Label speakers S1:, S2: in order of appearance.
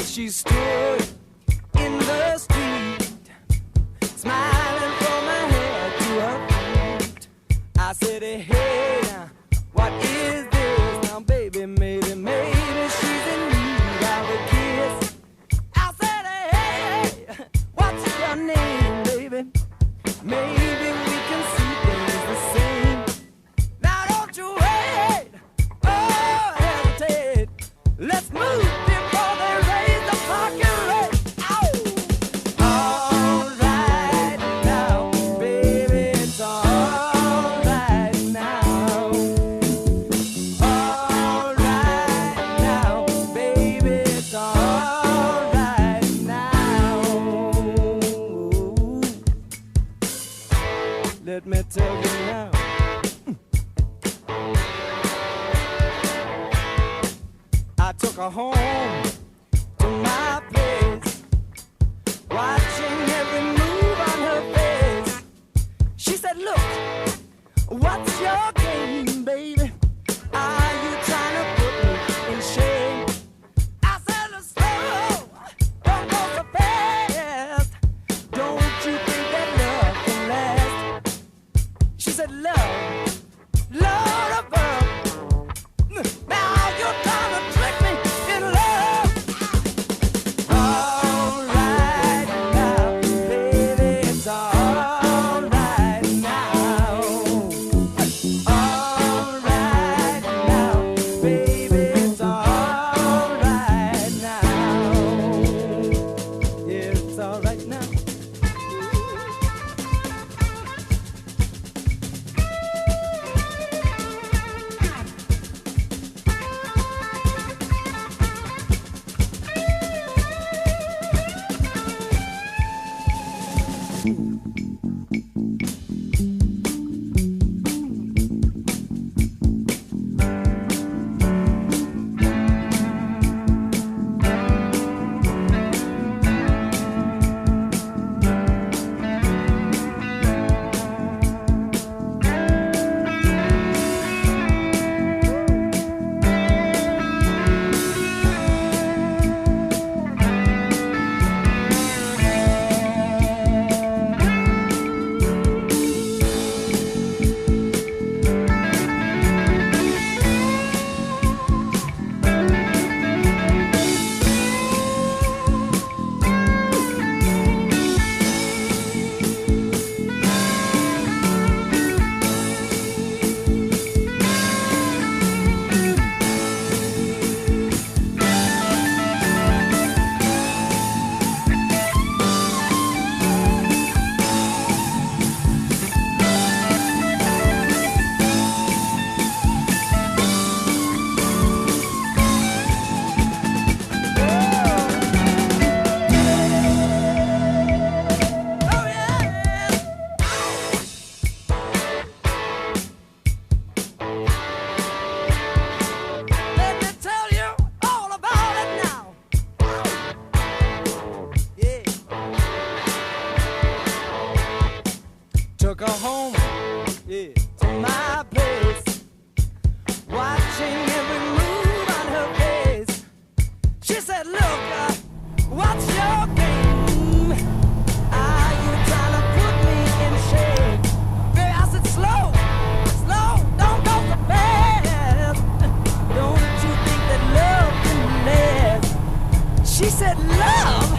S1: She stood in the street, smiling from her head to her feet. I said, hey, what is this? Now, baby, maybe she's in need of a kiss. I said, hey, what's your name, baby? Maybe we can see things the same. Now, don't you wait, oh, hesitate. Let's move before they raise the parking rate. All right now, baby, it's all right now. All right now, baby, it's all right now. Let me tell you now. I took her home to my place, watching every move on her face. She said, look, what's your game, baby? Are you trying to put me in shame? I said, look, slow, don't go so fast. Don't you think that love can last? She said, love, Lord above. Now you're trying to trick me in love. All right now, baby, it's all right now. All right now, baby, it's all right now. Yeah, it's all right now. Let me tell you all about it now. Yeah. Took her home, yeah, to my place, watching every move on her face. She said, look, what's your game? Are you trying to put me in shame? Baby, I said, slow, don't go so fast. Don't you think that love can last? She said, love,